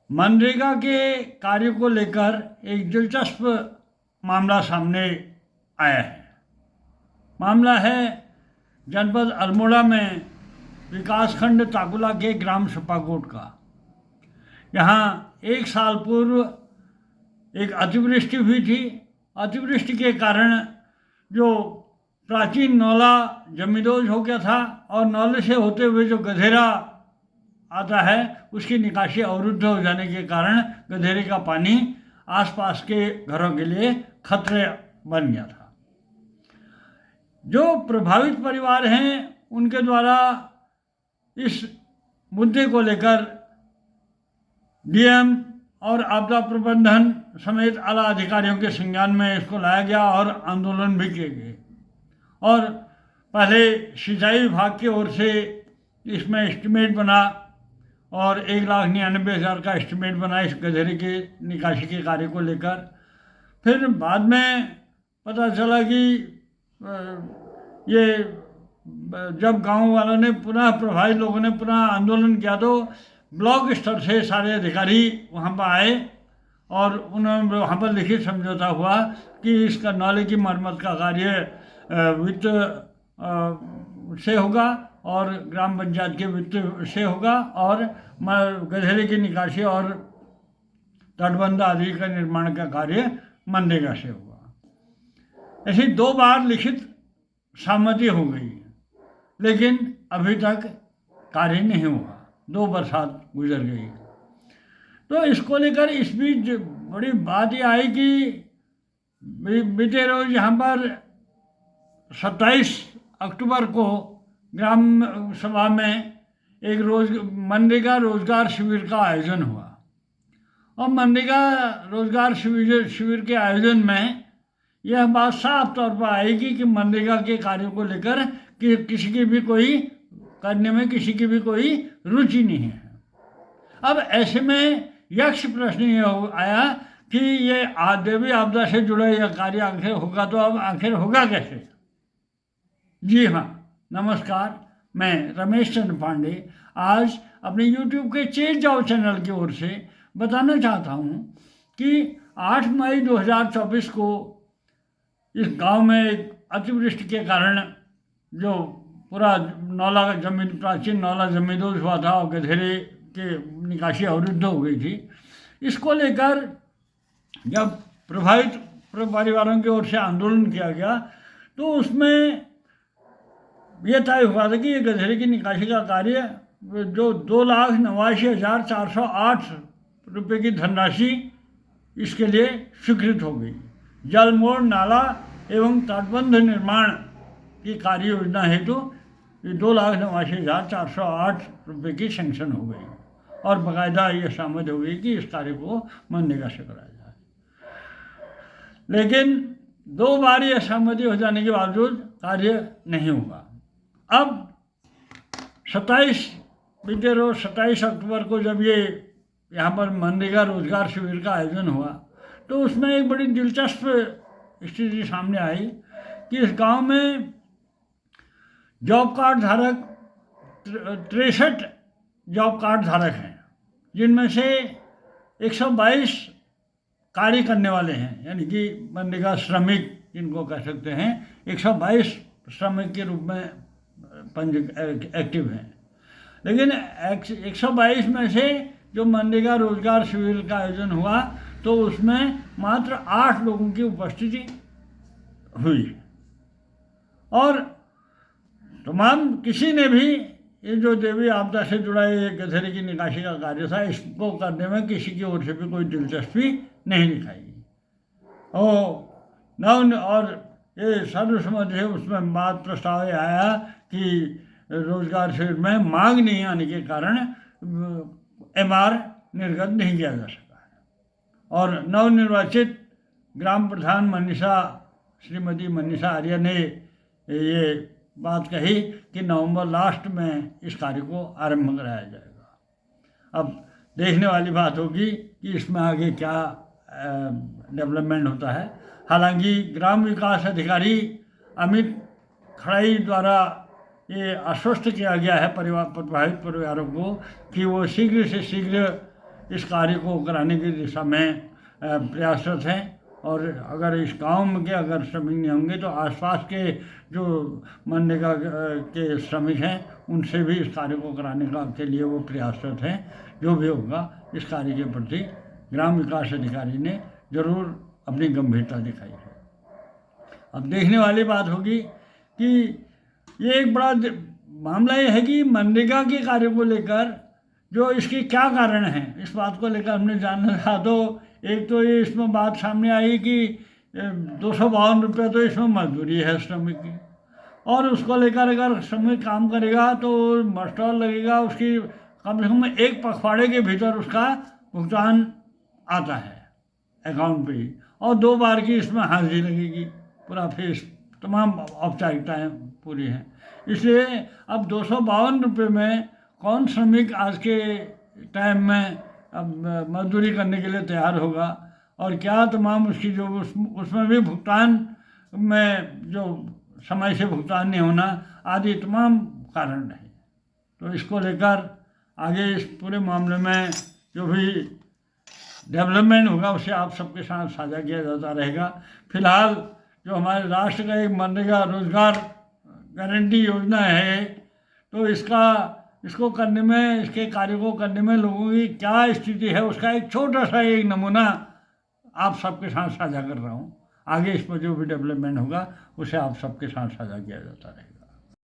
मनरेगा के कार्य को लेकर एक दिलचस्प मामला सामने आया है। मामला है जनपद अल्मोड़ा में विकासखंड ताकुला के ग्राम सपाकोट का। यहाँ एक साल पूर्व एक अतिवृष्टि हुई थी। अतिवृष्टि के कारण जो प्राचीन नौला जमींदोज हो गया था और नौले से होते हुए जो गधेरा आता है उसकी निकासी अवरुद्ध हो जाने के कारण गधेरे का पानी आसपास के घरों के लिए खतरे बन गया था। जो प्रभावित परिवार हैं उनके द्वारा इस मुद्दे को लेकर डीएम और आपदा प्रबंधन समेत आला अधिकारियों के संज्ञान में इसको लाया गया और आंदोलन भी किए गए। और पहले सिंचाई विभाग की ओर से इसमें एस्टिमेट बना और 1,99,000 का एस्टिमेट बना इस गधेरे के निकासी के कार्य को लेकर। फिर बाद में पता चला कि ये जब गांव वालों ने पुनः प्रभावित लोगों ने पुनः आंदोलन किया तो ब्लॉक स्तर से सारे अधिकारी वहाँ पर आए और उन्होंने वहाँ पर लिखित समझौता हुआ कि इसका नाले की मरम्मत का कार्य वित्त से होगा और ग्राम पंचायत के वित्त से होगा और गधेरे की निकासी और तटबंध आदि का निर्माण का कार्य मनरेगा से होगा। ऐसी 2 बार लिखित सहमति हो गई, लेकिन अभी तक कार्य नहीं हुआ। 2 बरसात गुजर गई। तो इसको लेकर इस बीच बड़ी बात ये आई कि बीते रोज यहाँ पर 27 अक्टूबर को ग्राम सभा में एक मनरेगा रोजगार शिविर का आयोजन हुआ। और मनरेगा रोजगार शिविर के आयोजन में यह बात साफ तौर पर आएगी कि मनरेगा के कार्यों को लेकर कि किसी की भी कोई करने में किसी की भी कोई रुचि नहीं है। अब ऐसे में यक्ष प्रश्न ये आया कि ये देवी आपदा से जुड़ा यह कार्य आखिर होगा तो अब आखिर होगा कैसे। जी हाँ, नमस्कार, मैं रमेश चंद्र पांडे आज अपने YouTube के चेत जाओ चैनल की ओर से बताना चाहता हूँ कि 8 मई 2024 को इस गांव में एक अतिवृष्टि के कारण जो पूरा नौला प्राचीन नौला जमींदोज हुआ था और गधेरे के निकासी अवरुद्ध हो गई थी। इसको लेकर जब प्रभावित परिवारों की ओर से आंदोलन किया गया तो उसमें यह तय हुआ था कि ये गधेरे की निकासी का कार्य जो 2,89,408 रुपये की धनराशि इसके लिए स्वीकृत हो गई। जलमोड़ नाला एवं तटबंध निर्माण की कार्य योजना हेतु 2,89,408 रुपये की सैंक्शन हो गई और बाकायदा ये सहमति हो गई कि इस कार्य को मनरेगा से कराया जाए। लेकिन 2 बार यह सहमति हो जाने के बावजूद कार्य नहीं हुआ। अब 27 अक्टूबर को जब ये यहाँ पर मनरेगा रोजगार शिविर का आयोजन हुआ तो उसमें एक बड़ी दिलचस्प स्थिति सामने आई कि इस गांव में जॉब कार्ड धारक 63 जॉब कार्ड धारक हैं, जिनमें से 122 कार्य करने वाले हैं, यानी कि मनरेगा श्रमिक जिनको कह सकते हैं। 122 श्रमिक के रूप में एक्टिव हैं। लेकिन 122 में से जो मनरेगा रोजगार शिविर का आयोजन हुआ तो उसमें मात्र 8 लोगों की उपस्थिति हुई और तमाम किसी ने भी ये जो देवी आपदा से जुड़ा ये गधेरे की निकासी का कार्य था इसको करने में किसी की ओर से भी कोई दिलचस्पी नहीं दिखाई। और ये सर्वसम्मति है उसमें बात प्रस्ताव आया कि रोजगार शिविर में मांग नहीं आने के कारण MR निर्गत नहीं किया जा सका है। और नवनिर्वाचित ग्राम प्रधान श्रीमती मनीषा आर्य ने ये बात कही कि नवंबर लास्ट में इस कार्य को आरंभ कराया जाएगा। अब देखने वाली बात होगी कि इसमें आगे क्या डेवलपमेंट होता है। हालांकि ग्राम विकास अधिकारी अमित खड़ाई द्वारा ये आश्वस्त किया गया है प्रभावित परिवारों को कि वो शीघ्र से शीघ्र इस कार्य को कराने की दिशा में प्रयासरत हैं। और अगर इस गांव के अगर श्रमिक नहीं होंगे तो आसपास के जो मनरेगा के श्रमिक हैं उनसे भी इस कार्य को कराने के लिए वो प्रयासरत हैं। जो भी होगा इस कार्य के प्रति ग्राम विकास अधिकारी ने जरूर अपनी गंभीरता दिखाई है। अब देखने वाली बात होगी कि ये एक बड़ा मामला ये है कि मनरेगा के कार्य को लेकर जो इसके क्या कारण हैं, इस बात को लेकर हमने जानना था। तो एक तो ये इसमें बात सामने आई कि 252 रुपये तो इसमें मजदूरी है श्रमिक की, और उसको लेकर अगर श्रमिक काम करेगा तो मस्टॉल लगेगा, उसकी कम से कम एक पखवाड़े के भीतर उसका भुगतान आता है अकाउंट पे ही, और 2 बार की इसमें हाजिरी लगेगी, पूरा फीस तमाम औपचारिकताएँ पूरी हैं। इसलिए अब 252 रुपये में कौन श्रमिक आज के टाइम में अब मजदूरी करने के लिए तैयार होगा, और क्या तमाम उसकी जो उसमें भी भुगतान में जो समय से भुगतान नहीं होना आदि तमाम कारण रहे। तो इसको लेकर आगे इस पूरे मामले में जो भी डेवलपमेंट होगा उसे आप सबके साथ साझा किया जाता रहेगा। फिलहाल जो हमारे राष्ट्र का एक मनरेगा रोजगार गारंटी योजना है, तो इसको करने में, इसके कार्य को करने में लोगों की क्या स्थिति है उसका एक छोटा सा एक नमूना आप सबके साथ साझा कर रहा हूँ। आगे इस पर जो भी डेवलपमेंट होगा उसे आप सबके साथ साझा किया जाता रहेगा।